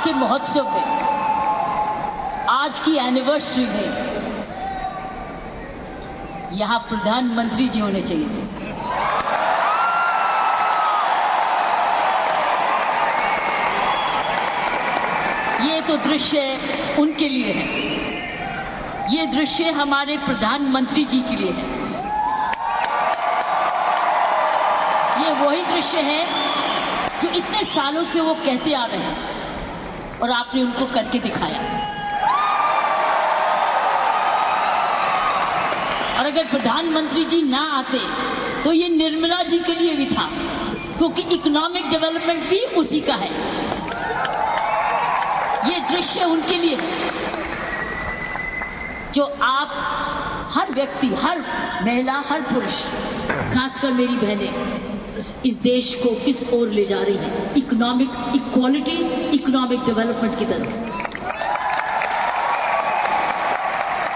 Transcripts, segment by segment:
के महोत्सव में, आज की एनिवर्सरी में यहाँ प्रधानमंत्री जी होने चाहिए थे। ये तो दृश्य उनके लिए है, ये दृश्य हमारे प्रधानमंत्री जी के लिए है। ये वही दृश्य है जो इतने सालों से वो कहते आ रहे हैं और आपने उनको करके दिखाया। और अगर प्रधानमंत्री जी ना आते तो ये निर्मला जी के लिए भी था, क्योंकि इकोनॉमिक डेवलपमेंट भी उसी का है। ये दृश्य उनके लिए है जो आप हर व्यक्ति, हर महिला, हर पुरुष, खासकर मेरी बहनें इस देश को किस ओर ले जा रही है, इकोनॉमिक इक्वालिटी, इकोनॉमिक डेवलपमेंट की तरफ।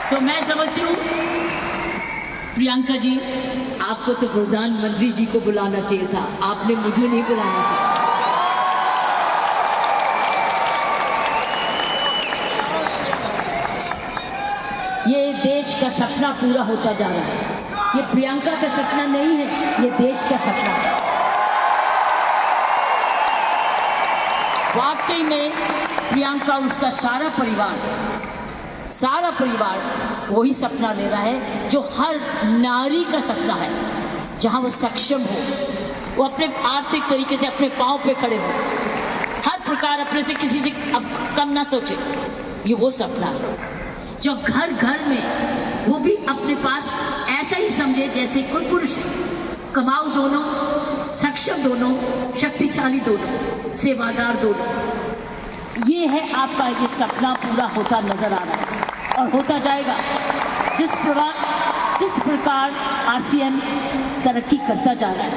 सो मैं समझती हूँ प्रियंका जी, आपको तो प्रधानमंत्री जी को बुलाना चाहिए था, आपने मुझे नहीं बुलाना चाहिए। ये देश का सपना पूरा होता जा रहा है। ये प्रियंका का सपना नहीं है, ये देश का सपना है। वाकई में प्रियंका, उसका सारा परिवार वही सपना ले रहा है जो हर नारी का सपना है, जहां वो सक्षम हो, वो अपने आर्थिक तरीके से अपने पांव पे खड़े हो, हर प्रकार अपने से किसी से कम ना सोचे। ये वो सपना है जो घर घर में वो भी अपने पास ऐसा ही समझे जैसे कोई पुरुष है, कमाऊ दोनों, सक्षम दोनों, शक्तिशाली दोनों, सेवादार दोनों। ये है आपका, ये सपना पूरा होता नजर आ रहा है और होता जाएगा। जिस प्रकार आरसीएम तरक्की करता जा रहा है,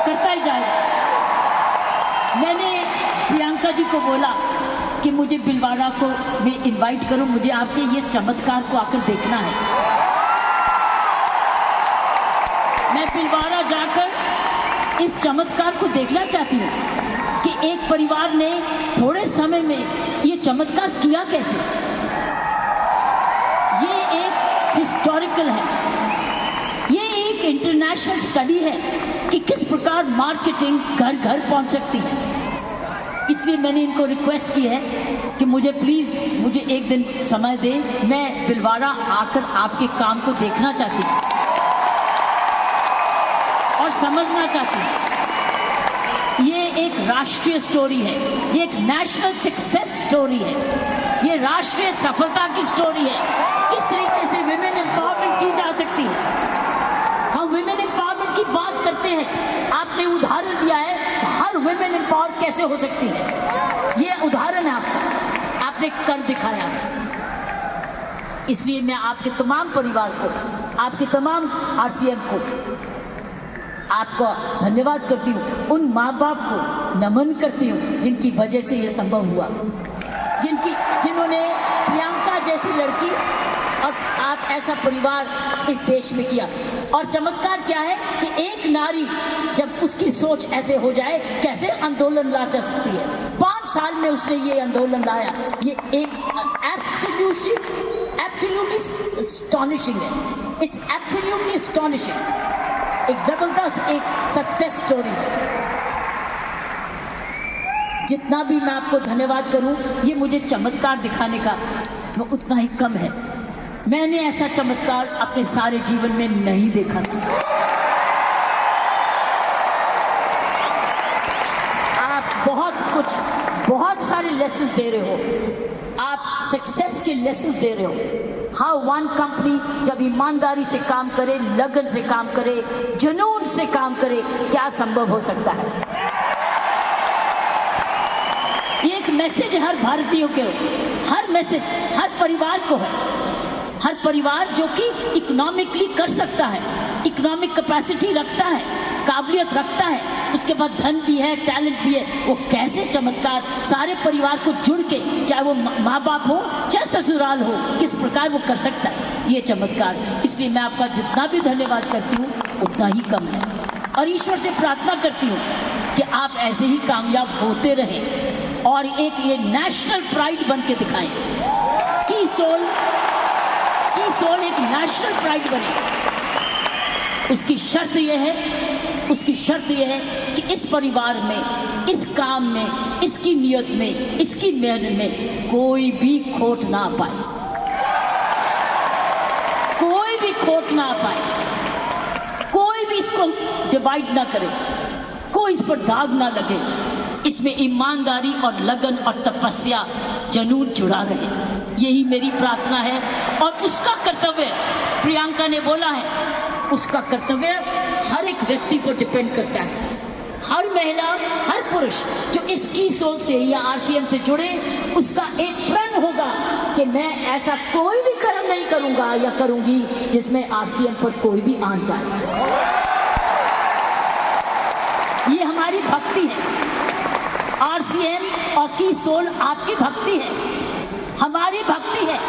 करता ही जाएगा। मैंने प्रियंका जी को बोला कि मुझे भिलवाड़ा को भी इनवाइट करो, मुझे आपके ये चमत्कार को आकर देखना है। मैं भिलवाड़ा जाकर इस चमत्कार को देखना चाहती हूँ कि एक परिवार ने थोड़े समय में ये चमत्कार किया कैसे। ये एक हिस्टोरिकल है, ये एक इंटरनेशनल स्टडी है कि किस प्रकार मार्केटिंग घर घर पहुंच सकती है। इसलिए मैंने इनको रिक्वेस्ट की है कि मुझे प्लीज, मुझे एक दिन समय दें, मैं भिलवाड़ा आकर आपके काम को देखना चाहती हूँ और समझना चाहती हूँ। ये एक राष्ट्रीय स्टोरी है, ये एक नेशनल सक्सेस स्टोरी है, ये राष्ट्रीय सफलता की स्टोरी है। किस तरीके से विमेन एम्पावरमेंट की जा सकती है। हम विमेन एम्पावरमेंट की बात करते हैं, आपने उदाहरण दिया है हर विमेन एम्पावर कैसे हो सकती है। ये उदाहरण है आपका, आपने कर दिखाया है। इसलिए मैं आपके तमाम परिवार को, आपके तमाम आरसीएम को आपको धन्यवाद करती हूँ। उन माँ बाप को नमन करती हूँ जिनकी वजह से ये संभव हुआ, जिन्होंने प्रियंका जैसी लड़की और आप ऐसा परिवार इस देश में किया। और चमत्कार क्या है कि एक नारी जब उसकी सोच ऐसे हो जाए, कैसे आंदोलन ला जा सकती है। 5 साल में उसने ये आंदोलन लाया। ये एक एब्सोल्युटली एस्टॉनिशिंग है। It's absolutely astonishing. एक जबरदस्त एक सक्सेस स्टोरी है। जितना भी मैं आपको धन्यवाद करूं, ये मुझे चमत्कार दिखाने का वो उतना ही कम है। मैंने ऐसा चमत्कार अपने सारे जीवन में नहीं देखा था। आप बहुत सारे लेसन्स दे रहे हो, आप सक्सेस के लेसन्स दे रहे हो। हाउ वन कंपनी जब ईमानदारी से काम करे, लगन से काम करे, जुनून से काम करे, क्या संभव हो सकता है। ये एक मैसेज हर भारतीयों के, हर मैसेज हर परिवार को है। हर परिवार जो कि इकोनॉमिकली कर सकता है, इकोनॉमिक कैपेसिटी रखता है, काबिलियत रखता है, उसके बाद धन भी है, टैलेंट भी है, वो कैसे चमत्कार सारे परिवार को जुड़ के, चाहे वो माँ बाप हो चाहे ससुराल हो, किस प्रकार वो कर सकता है ये चमत्कार। इसलिए मैं आपका जितना भी धन्यवाद करती हूँ उतना ही कम है। और ईश्वर से प्रार्थना करती हूँ कि आप ऐसे ही कामयाब होते रहें और एक ये नेशनल प्राइड बन के दिखाएं। की सोल एक नेशनल प्राइड बने। उसकी शर्त यह है कि इस परिवार में, इस काम में, इसकी नियत में, इसकी मेहनत में कोई भी खोट ना पाए, कोई भी खोट ना पाए, कोई भी इसको डिवाइड ना करे, कोई इस पर दाग ना लगे। इसमें ईमानदारी और लगन और तपस्या, जुनून जुड़ा रहे, यही मेरी प्रार्थना है। और उसका कर्तव्य, प्रियंका ने बोला है, उसका कर्तव्य हर एक व्यक्ति पर डिपेंड करता है। हर महिला, हर पुरुष जो इसकी सोच से या आरसीएम से जुड़े, उसका एक प्रण होगा कि मैं ऐसा कोई भी कर्म नहीं करूंगा या करूंगी जिसमें आरसीएम पर कोई भी आन जाए। ये हमारी भक्ति है। आरसीएम और की सोल आपकी भक्ति है, हमारी भक्ति है।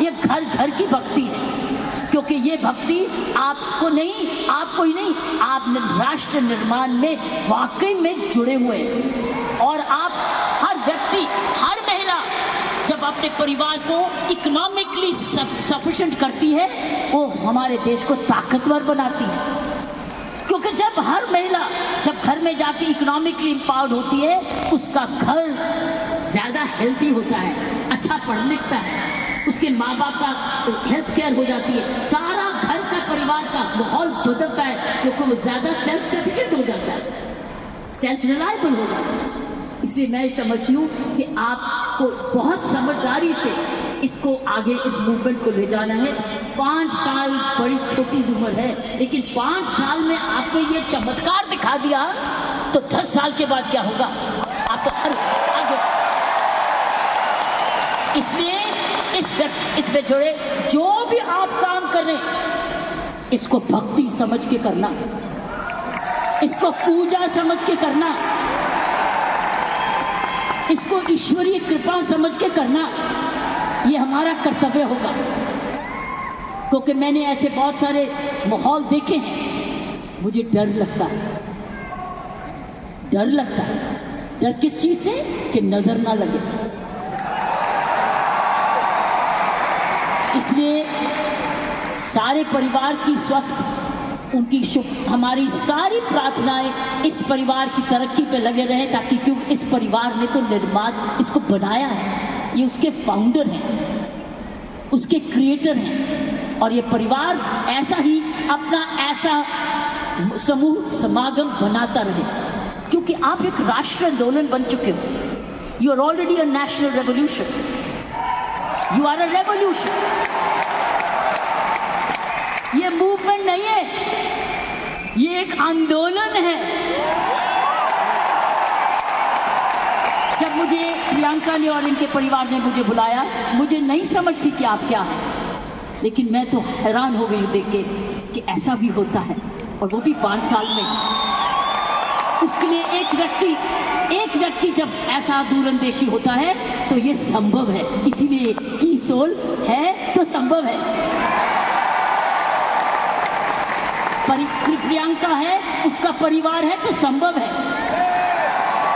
ये घर घर की भक्ति है, क्योंकि ये भक्ति आपको ही नहीं, आप राष्ट्र निर्माण में वाकई में जुड़े हुए हैं। और आप हर व्यक्ति, हर महिला जब अपने परिवार को इकोनॉमिकली सफिशिएंट करती है, वो हमारे देश को ताकतवर बनाती है। क्योंकि जब हर महिला जब घर में जाके इकोनॉमिकली एम्पावर्ड होती है, उसका घर ज्यादा हेल्दी होता है, अच्छा पढ़ लिखता है, उसके माँ बाप का हेल्थ केयर हो जाती है, सारा घर का परिवार का माहौल बदलता है, क्योंकि वो ज्यादा सेल्फ सफिशिएंट हो जाता है, सेल्फ रिलायबल हो जाता है। इसलिए मैं समझती हूँ कि आपको बहुत समझदारी से इसको आगे, इस मूवमेंट को ले जाना है। 5 साल बड़ी छोटी उम्र है, लेकिन 5 साल में आपने ये चमत्कार दिखा दिया, तो 10 साल के बाद क्या होगा आपको हर आगे। इसलिए इसमें जुड़े जो भी आप काम कर रहे हैं, इसको भक्ति समझ के करना, इसको पूजा समझ के करना, इसको ईश्वरीय कृपा समझ के करना, ये हमारा कर्तव्य होगा। क्योंकि मैंने ऐसे बहुत सारे माहौल देखे हैं, मुझे डर लगता है। डर किस चीज से? कि नजर ना लगे। इसलिए सारे परिवार की स्वस्थ, उनकी हमारी सारी प्रार्थनाएं इस परिवार की तरक्की पे लगे रहे, ताकि क्योंकि इस परिवार ने तो निर्माण इसको बनाया है, ये उसके फाउंडर हैं, उसके क्रिएटर हैं। और ये परिवार ऐसा ही अपना ऐसा समूह समागम बनाता रहे, क्योंकि आप एक राष्ट्र आंदोलन बन चुके हो। You are already a national revolution, you are a revolution. ये मूवमेंट नहीं है, ये एक आंदोलन है। जब मुझे प्रियंका ने और इनके परिवार ने मुझे बुलाया, मुझे नहीं समझती कि आप क्या हैं, लेकिन मैं तो हैरान हो गई देख के कि ऐसा भी होता है, और वो भी 5 साल में। उसके लिए एक व्यक्ति जब ऐसा दूरंदेशी होता है तो ये संभव है। इसीलिए की सोल है तो संभव है, प्रियंका है, उसका परिवार है तो संभव है,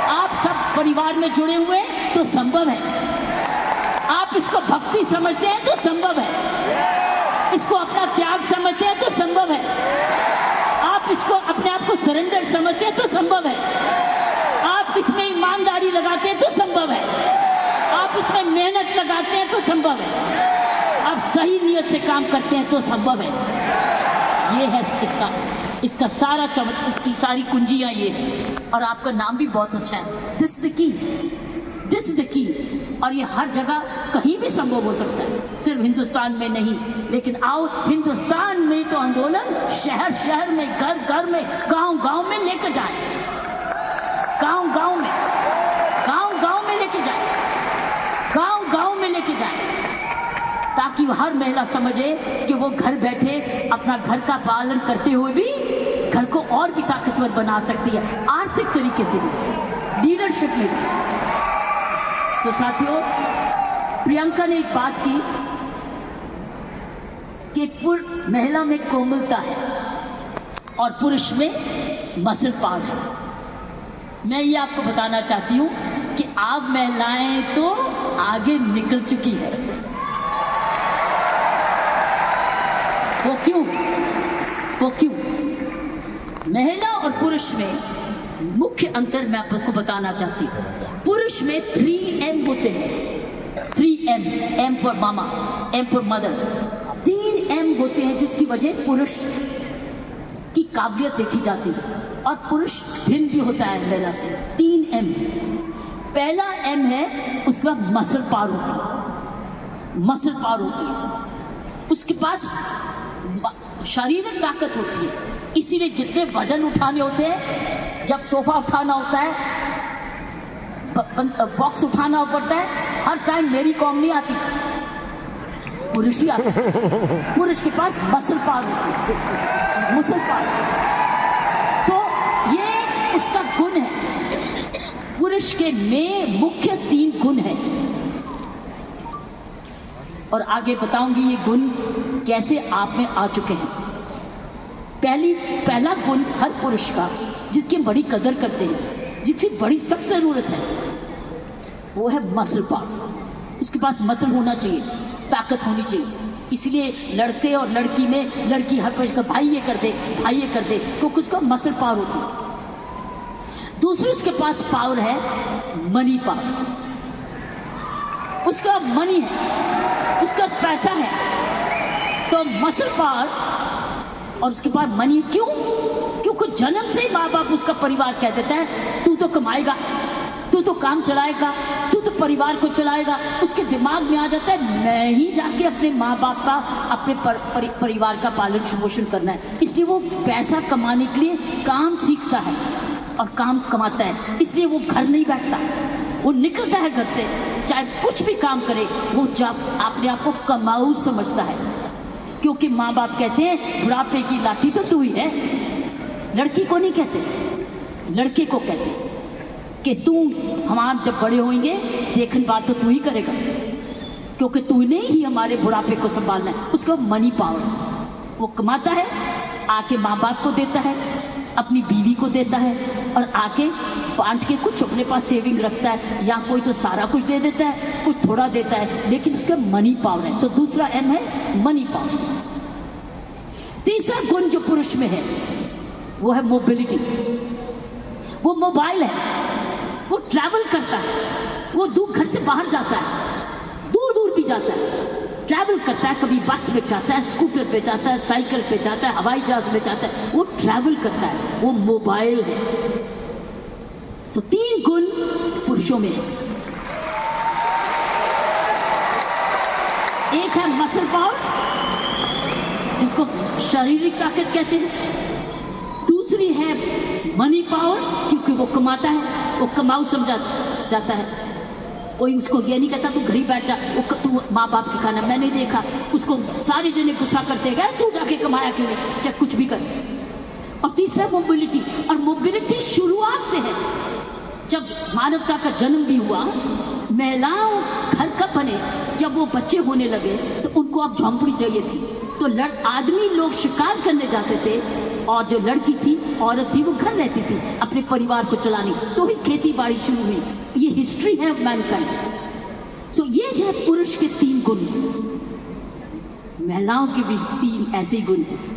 आप सब परिवार में जुड़े हुए तो संभव है, आप इसको भक्ति समझते हैं तो संभव है, इसको अपना त्याग समझते हैं तो संभव है, आप इसको अपने आप को सरेंडर समझते हैं तो संभव है, आप इसमें ईमानदारी लगाते हैं तो संभव है, आप इसमें मेहनत लगाते हैं तो संभव है, आप सही नियत से काम करते हैं तो संभव है। ये है इसका सारा चमत्कार, इसकी सारी कुंजियां ये है। और आपका नाम भी बहुत अच्छा है, दिस इज द की। और ये हर जगह कहीं भी संभव हो सकता है, सिर्फ हिंदुस्तान में नहीं। लेकिन आओ, हिंदुस्तान में तो आंदोलन शहर शहर में, घर घर में, गांव गांव में लेकर जाए, गांव गांव में लेके जाए, गांव गांव में लेके जाए, ताकि हर महिला समझे कि वो घर बैठे अपना घर का पालन करते हुए भी घर को और भी ताकतवर बना सकती है, आर्थिक तरीके से भी, लीडरशिप में भी। तो साथियों, प्रियंका ने एक बात की कि महिला में कोमलता है और पुरुष में मसल पावर है। मैं ये आपको बताना चाहती हूँ कि अब महिलाएं तो आगे निकल चुकी है। वो क्यों? महिला और पुरुष में मुख्य अंतर मैं आपको बताना चाहती हूँ। पुरुष में 3M होते हैं। 3M, M for mama, M for mother. 3M होते हैं जिसकी वजह पुरुष की काबिलियत देखी जाती है और पुरुष भिन्न भी होता है महिला से। 3M। पहला M है, उसके बाद मसल पावर होती है। उसके पास शारीरिक ताकत होती है, इसीलिए जितने वजन उठाने होते हैं, जब सोफा उठाना होता है, बॉक्स उठाना पड़ता है, हर टाइम मेरी कॉम नहीं आती, पुरुष ही आता है। पुरुष के पास मसल पावर होती है, मसल पावर। तो ये उसका गुण है। पुरुष के में मुख्य 3 गुण है और आगे बताऊंगी ये गुण कैसे आप में आ चुके हैं। पहला गुण हर पुरुष का, जिसकी बड़ी कदर करते हैं, जिसकी बड़ी सख्त जरूरत है, वो है मसल पावर। उसके पास मसल होना चाहिए, ताकत होनी चाहिए। इसलिए लड़के और लड़की में, लड़की हर पुरुष का भाई ये कर दे, क्योंकि उसका मसल पावर होती है। दूसरी उसके पास पावर है मनी पावर। उसका मनी है, उसका पैसा है, तो मसल पावर और उसके बाद मनी। क्यों? क्योंकि जन्म से ही माँ बाप, उसका परिवार कह देता है तू तो कमाएगा, तू तो काम चलाएगा, तू तो परिवार को चलाएगा। उसके दिमाग में आ जाता है मैं ही जाके अपने माँ बाप का, अपने परिवार का पालन पोषण करना है। इसलिए वो पैसा कमाने के लिए काम सीखता है और काम कमाता है। इसलिए वो घर नहीं बैठता, वो निकलता है घर से, चाहे कुछ भी काम करे, वो जब अपने आप को कमाऊ समझता है। क्योंकि माँ बाप कहते हैं बुढ़ापे की लाठी तो तू ही है। लड़की को नहीं कहते, लड़के को कहते हैं कि तू, हम जब बड़े होंगे देखने बात तो तू ही करेगा, क्योंकि तूने ही हमारे बुढ़ापे को संभालना है। उसका मनी पावर, वो कमाता है, आके माँ बाप को देता है, अपनी बीवी को देता है और आके बांट के कुछ अपने पास सेविंग रखता है, या कोई तो सारा कुछ दे देता है, कुछ थोड़ा देता है, लेकिन उसका मनी पावर है। सो दूसरा M है मनी पावर। तीसरा गुण जो पुरुष में है वो है मोबिलिटी। वो मोबाइल है, वो ट्रैवल करता है, वो दूर घर से बाहर जाता है, दूर दूर भी जाता है, ट्रैवल करता है। कभी बस में जाता है, स्कूटर पे जाता है, साइकिल पे जाता है, हवाई जहाज में जाता है, वो ट्रैवल करता है, वो मोबाइल है। तो 3 गुण पुरुषों में है। एक है मसल पावर, जिसको शारीरिक ताकत कहते हैं। दूसरी है मनी पावर, क्योंकि वो कमाता है, वो कमाऊ समझा जाता है। कोई उसको ये नहीं कहता तू घर ही बैठ जा, तू माँ बाप के खाना। मैंने देखा उसको सारे जने गुस्सा करते गए, तू जाके कमाया क्यों नहीं, चाहे कुछ भी कर। और तीसरा मोबिलिटी, और मोबिलिटी शुरुआत से है। जब मानवता का जन्म भी हुआ, महिलाओं घर कब बने, जब वो बच्चे होने लगे तो उनको अब झोंपड़ी चाहिए थी, तो आदमी लोग शिकार करने जाते थे और जो लड़की थी, औरत थी, वो घर रहती थी अपने परिवार को चलाने, तो ही खेती बाड़ी शुरू हुई। ये हिस्ट्री है मैनकाइंड। सो ये जो है पुरुष के 3 गुण, महिलाओं के भी 3 ऐसे गुण हैं।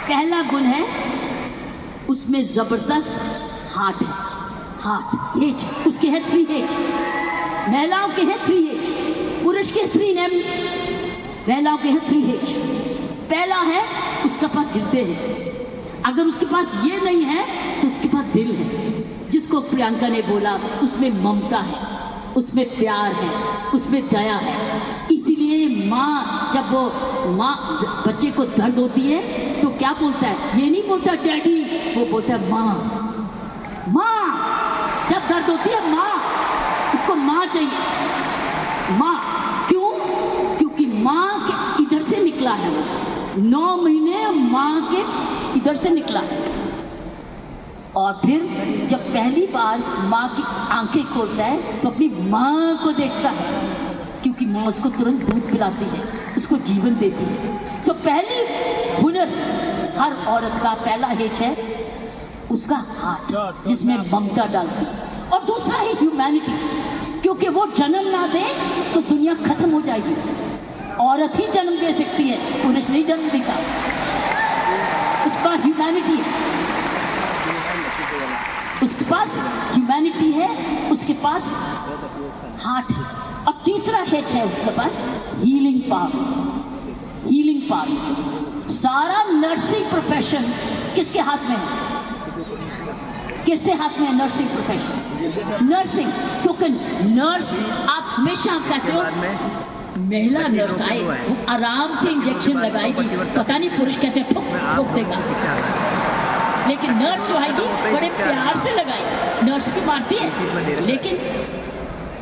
पहला गुण है उसमें जबरदस्त हार्ट है, हार्ट एज, उसके है 3H। महिलाओं के है 3H, पुरुष के 3M, महिलाओं के है 3H। पहला है उसके पास हृदय है। अगर उसके पास ये नहीं है तो उसके पास दिल है, जिसको प्रियंका ने बोला, उसमें ममता है, उसमें प्यार है, उसमें दया है। इसीलिए माँ, जब वो बच्चे को दर्द होती है तो क्या बोलता है, ये नहीं बोलता डैडी, वो बोलता है माँ। माँ जब दर्द होती है, माँ, उसको माँ चाहिए, माँ। क्यों? क्योंकि माँ के इधर से निकला है वो, 9 महीने माँ के इधर से निकला है। और फिर जब पहली बार माँ की आंखें खोलता है तो अपनी माँ को देखता है, क्योंकि माँ उसको तुरंत दूध पिलाती है, उसको जीवन देती है। सो पहली हुनर हर औरत का पहला हेच है उसका हार्ट जिसमें ममता डालती है, और दूसरा है ह्यूमैनिटी, क्योंकि वो जन्म ना दे तो दुनिया खत्म हो जाएगी। औरत ही जन्म दे सकती है, पुरुष नहीं जन्म देता। उसका ह्यूमैनिटी है, उसके पास ह्यूमैनिटी है, उसके पास हार्ट है। अब तीसरा हेट है उसके पास हीलिंग पावर। हीलिंग पावर, सारा नर्सिंग प्रोफेशन किसके हाथ में है? किसके हाथ में है नर्सिंग प्रोफेशन? नर्सिंग, क्योंकि नर्स, आप हमेशा कहते हो महिला नर्स आए वो आराम से इंजेक्शन लगाएगी, पता नहीं पुरुष कैसे ठोक ठोक देगा, लेकिन नर्स जो आएगी बड़े प्यार से लगाएगी। नर्स भी मारती है, लेकिन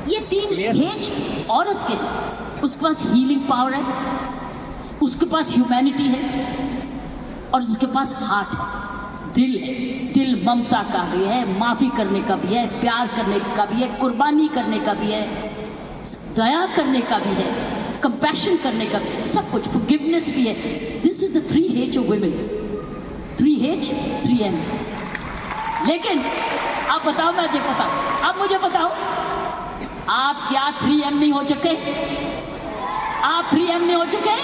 ये तीन हेज औरत के, उसके पास हीलिंग पावर है, उसके पास ह्यूमैनिटी है, और उसके पास हार्ट है, दिल है। दिल ममता का भी है, माफी करने का भी है, प्यार करने का भी है, कुर्बानी करने का भी है, दया करने का भी है, कंपैशन करने का भी, सब कुछ, फॉरगिवनेस भी है। This is the 3H of women, 3H 3M। लेकिन आप बताओ, मैं मुझे बताओ, आप मुझे बताओ, आप क्या 3M नहीं हो चुके? आप 3M नहीं हो चुके?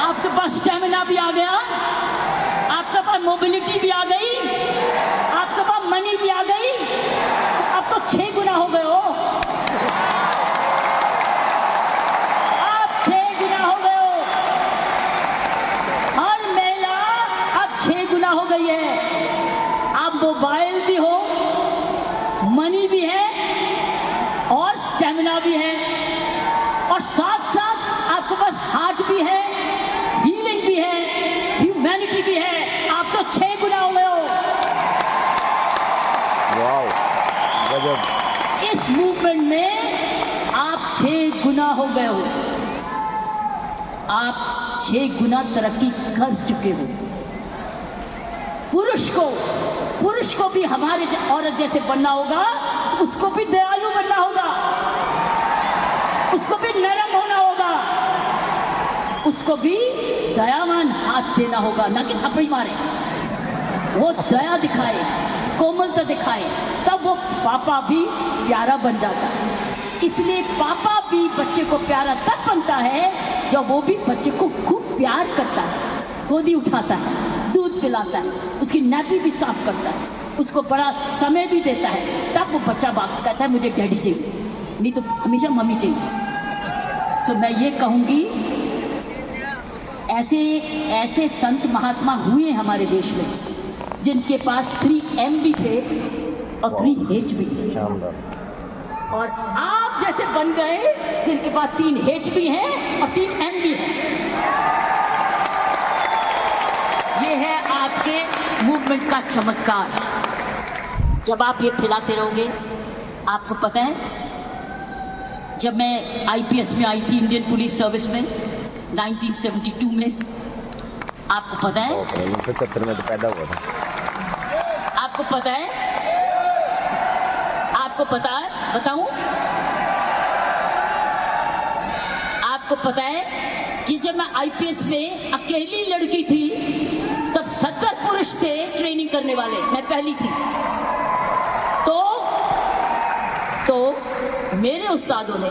आपके पास स्टेमिना भी आ गया, आपके पास मोबिलिटी भी आ गई, आपके पास मनी भी आ गई, अब तो 6 गुना हो गए हो। आप 6 गुना हो गए हो। हर महिला अब 6 गुना हो गई है। आप मोबाइल भी हो, मनी भी है, और स्टेमिना भी है, और साथ साथ आपके पास हार्ट भी है, हीलिंग भी है, ह्यूमैनिटी भी है। आप तो 6 गुना हो गए हो। वाव, गजब। इस मूवमेंट में आप 6 गुना हो गए हो। आप 6 गुना तरक्की कर चुके हो। पुरुष को भी हमारे औरत जैसे बनना होगा, तो उसको भी दयालु बनना होगा, उसको भी नरम होना होगा, उसको भी दयावान हाथ देना होगा, ना कि थप्पड़ी मारे। वो दया दिखाए, कोमलता दिखाए, तब वो पापा भी प्यारा बन जाता है। इसलिए पापा भी बच्चे को प्यारा तब बनता है जब वो भी बच्चे को खूब प्यार करता है, गोदी उठाता है, दूध पिलाता है, उसकी नापी भी साफ करता है, उसको बड़ा समय भी देता है। तब वो बच्चा बात कहता है मुझे डैडी चाहिए, नहीं तो हमेशा मम्मी चाहिए। तो मैं ये कहूँगी, ऐसे संत महात्मा हुए हमारे देश में जिनके पास 3M भी थे और 3H भी थे, और आप जैसे बन गए जिनके पास 3H भी हैं और 3M भी हैं। ये है आपके मूवमेंट का चमत्कार। जब आप ये फैलाते रहोगे, आपको पता है, जब मैं IPS में आई थी, इंडियन पुलिस सर्विस में 1972 में, आपको पता है, 75 में तो पैदा हुआ था। आपको पता है, आपको पता है, बताऊं, आपको पता है कि जब मैं IPS में अकेली लड़की थी, तब 70 पुरुष थे ट्रेनिंग करने वाले, मैं पहली थी। तो मेरे उस्तादों ने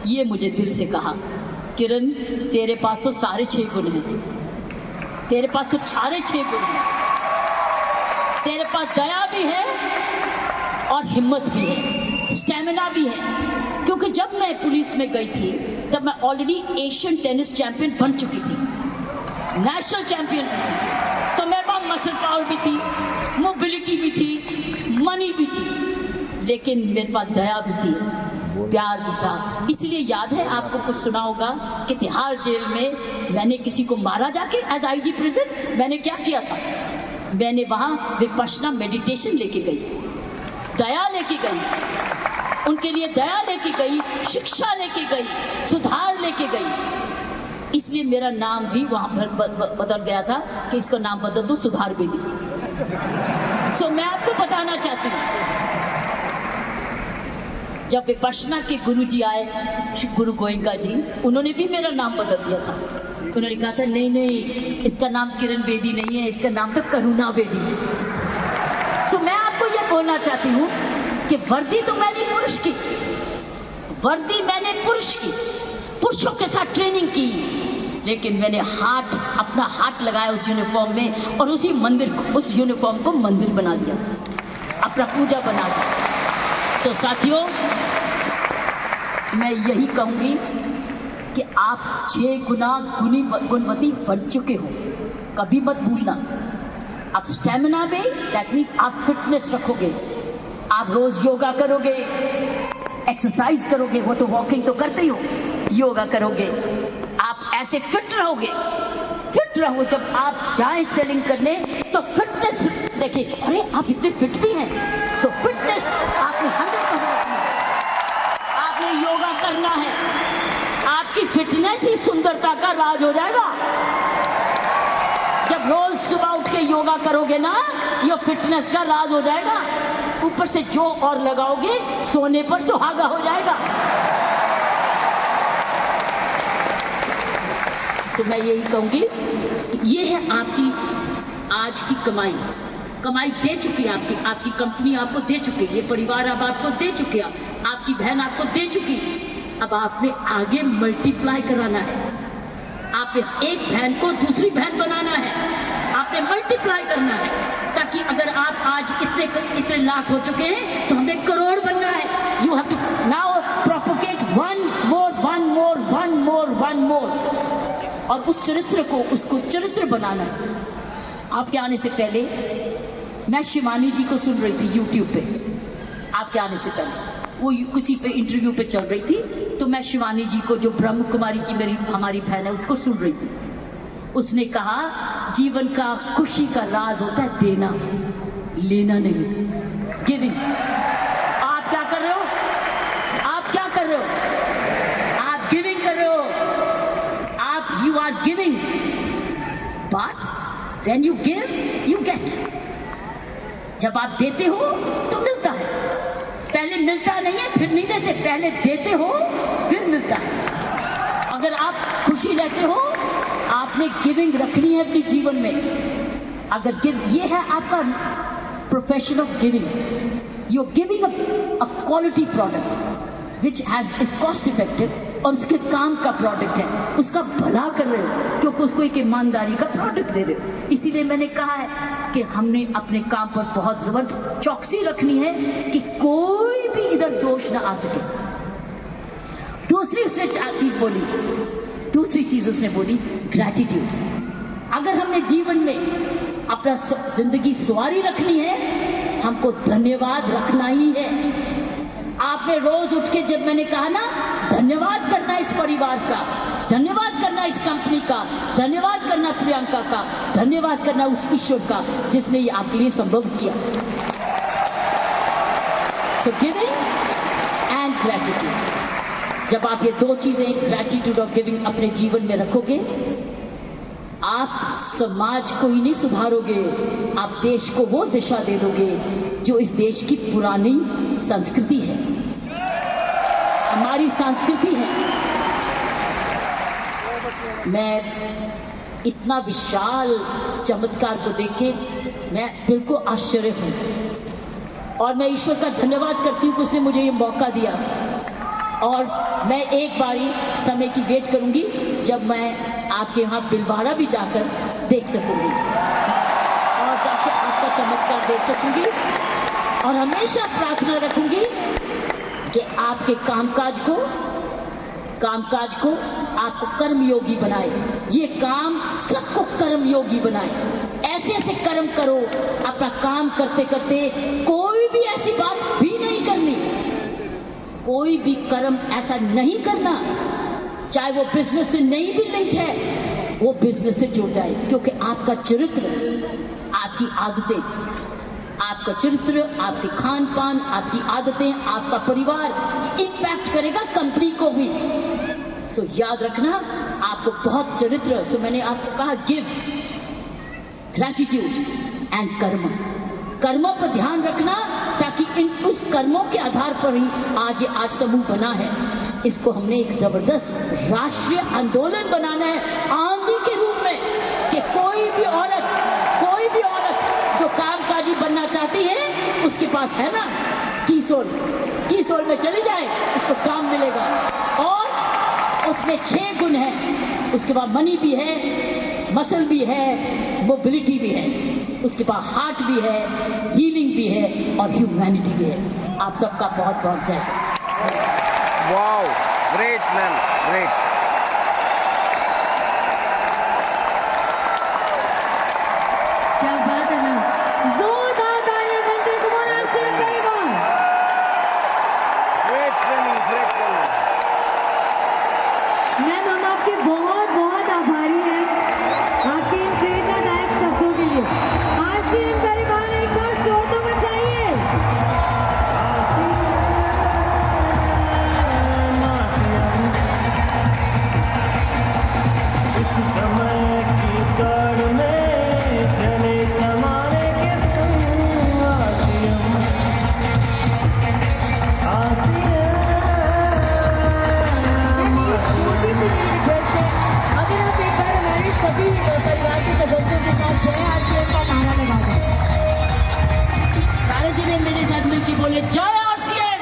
ये मुझे दिल से कहा, किरण तेरे पास तो सारे 6 गुण हैं, तेरे पास तो सारे 6 गुण हैं, तेरे पास दया भी है और हिम्मत भी है, स्टैमिना भी है। क्योंकि जब मैं पुलिस में गई थी तब मैं ऑलरेडी एशियन टेनिस चैंपियन बन चुकी थी, नेशनल चैंपियन भी थी, तो मेरे पास मसल पावर भी थी, मोबिलिटी भी थी, मनी भी थी, लेकिन मेरे पास दया भी थी, प्यार भी था। इसलिए याद है आपको, कुछ सुना होगा कि तिहाड़ जेल में मैंने किसी को मारा जाके, एज IG प्रिजन। मैंने क्या किया था, मैंने वहाँ विपश्यना मेडिटेशन लेके गई, दया लेके गई, उनके लिए दया लेके गई, शिक्षा लेके गई, सुधार लेके गई। इसलिए मेरा नाम भी वहाँ बदल गया था कि इसका नाम बदल दो, सुधार बेदी। सो मैं आपको बताना चाहती हूँ, जब विपश्यना के गुरु जी आए, श्री गुरु गोयंका जी, उन्होंने भी मेरा नाम बदल दिया था। उन्होंने कहा था नहीं नहीं, इसका नाम किरण बेदी नहीं है, इसका नाम तो करुणा बेदी है। सो मैं आपको ये बोलना चाहती हूँ कि वर्दी तो मैंने पुरुष की, वर्दी मैंने पुरुष की, पुरुषों के साथ ट्रेनिंग की, लेकिन मैंने अपना हाथ लगाया उस यूनिफॉर्म में और उसी मंदिर को, उस यूनिफॉर्म को मंदिर बना दिया, अपना पूजा बना दिया। तो साथियों, मैं यही कहूँगी कि आप 6 गुना गुणवती बन चुके हो, कभी मत भूलना। आप स्टेमिना में, दैट मीन्स आप फिटनेस रखोगे, आप रोज योगा करोगे, एक्सरसाइज करोगे, वो तो वॉकिंग तो करते ही हो, योगा करोगे, आप ऐसे फिट रहोगे, फिट रहो। जब आप जाएं सेलिंग करने तो फिटनेस देखिए, अरे आप इतने फिट भी हैं, सो फिटनेस आपने 100% रखना है, आपने योगा करना है, आपकी फिटनेस ही सुंदरता का राज हो जाएगा। जब रोज सुबह उठ के योगा करोगे ना, ये फिटनेस का राज हो जाएगा। ऊपर से जो और लगाओगे, सोने पर सुहागा हो जाएगा। तो मैं यही कहूंगी, ये है आपकी आज की कमाई। कमाई दे चुकी है आपकी कंपनी आपको दे चुकी है, ये परिवार अब आपको दे चुके, आपकी बहन आपको दे चुकी। अब आपने आगे मल्टीप्लाई कराना है, आपने एक बहन को दूसरी बहन बनाना है, आपने मल्टीप्लाई करना है, ताकि अगर आप आज इतने लाख हो चुके हैं तो हमें करोड़ बनना है। You have to now propagate one more, और उस चरित्र को, उसको चरित्र बनाना है। आपके आने से पहले मैं शिवानी जी को सुन रही थी YouTube पे, आपके आने से पहले वो किसी पे इंटरव्यू पे चल रही थी, तो मैं शिवानी जी को, जो ब्रह्म कुमारी की हमारी बहन है, उसको सुन रही थी। उसने कहा जीवन का खुशी का राज होता है देना, लेना नहीं, गिविंग। आप क्या कर रहे हो? आप क्या कर रहे हो? आप गिविंग कर रहे हो, आप you are giving, but when you give you get. जब आप देते हो तो मिलता है, पहले मिलता नहीं है फिर नहीं देते, पहले देते हो फिर मिलता है। अगर आप खुशी लेते हो, आपने गिविंग रखनी है अपने जीवन में। अगर ये है आपका profession of giving, you are giving a quality product which is cost effective, और उसके काम का प्रोडक्ट है, उसका भला कर रहे हो, क्योंकि उसको एक ईमानदारी का प्रोडक्ट दे रहे हो। इसीलिए मैंने कहा है कि हमने अपने काम पर बहुत जबरदस्त चौकसी रखनी है कि कोई भी इधर दोष ना आ सके। दूसरी उसने चीज बोली, दूसरी चीज उसने बोली ग्रैटिट्यूड। अगर हमने जीवन में अपना जिंदगी सवारी रखनी है, हमको धन्यवाद रखना ही है। आपने रोज उठ के, जब मैंने कहा ना, धन्यवाद करना इस परिवार का, धन्यवाद करना इस कंपनी का, धन्यवाद करना प्रियंका का, धन्यवाद करना उस ईश्वर का जिसने ये आपके लिए संभव किया। सो गिविंग एंड ग्रैटिट्यूड, जब आप ये दो चीजें, ग्रैटिट्यूड और गिविंग, अपने जीवन में रखोगे, आप समाज को ही नहीं सुधारोगे, आप देश को वो दिशा दे दोगे जो इस देश की पुरानी संस्कृति है, हमारी संस्कृति है। मैं इतना विशाल चमत्कार को देख के मैं दिल को आश्चर्य हूँ, और मैं ईश्वर का धन्यवाद करती हूँ कि उसने मुझे ये मौका दिया। और मैं एक बारी समय की वेट करूंगी जब मैं आपके यहाँ बिलवाड़ा भी जाकर देख सकूंगी और जाके आपका चमत्कार देख सकूंगी, और हमेशा प्रार्थना रखूंगी कि आपके कामकाज को आपको कर्मयोगी बनाए, ये काम सबको कर्मयोगी बनाए। ऐसे ऐसे कर्म करो, अपना काम करते करते कोई भी ऐसी बात भी नहीं करनी, कोई भी कर्म ऐसा नहीं करना, चाहे वो बिजनेस से नहीं भी लिंक्ड है, वो बिजनेस से जुड़ जाए, क्योंकि आपका चरित्र, आपकी आदतें, आपका चरित्र, आपके खान पान, आपकी आदतें, आपका परिवार इम्पैक्ट करेगा कंपनी को भी। सो याद रखना, आपको बहुत चरित्र। सो मैंने आपको कहा गिव, ग्रैटिट्यूड एंड कर्म। कर्मों पर ध्यान रखना ताकि उस कर्मों के आधार पर ही आज ये आज समूह बना है। इसको हमने एक जबरदस्त राष्ट्रीय आंदोलन बनाना है आंधी के रूप में, कि कोई भी औरत जो कामकाजी बनना चाहती है उसके पास है ना कीसोल में चली जाए, इसको काम मिलेगा। और उसमें 6 गुण है, उसके बाद मनी भी है, मसल भी है, मोबिलिटी भी है, उसके पास हार्ट भी है, हीलिंग भी है और ह्यूमैनिटी भी है। आप सबका बहुत बहुत जय। Wow, great ma'am, great. क्या बात है मैम, जोरदार तालियां मंत्री कुमार आरसीएन करेगा। Great training, great training. Ma'am हम आपके बहुत बहुत आभारी हैं आपके इन प्रेरणादायक शब्दों के लिए। आरसीएन परिवार एक बार शोर तो मचाइए। इस समय की दौड़ में चले जमाने के संग आसियम, अगर आप एक बार हमारे सभी परिवार के सदस्यों के साथ जय आरसीएन का नारा लगा दें। सारे जने मेरे साथ मिलकर बोले जय आरसीएन,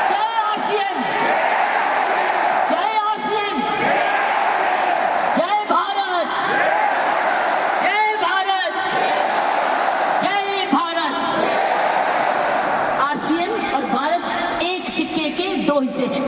जय आरसीएन, जय आरसीएन, जय भारत, जय भारत, जय भारत। आरसीएन और भारत एक सिक्के के 2 हिस्से हैं।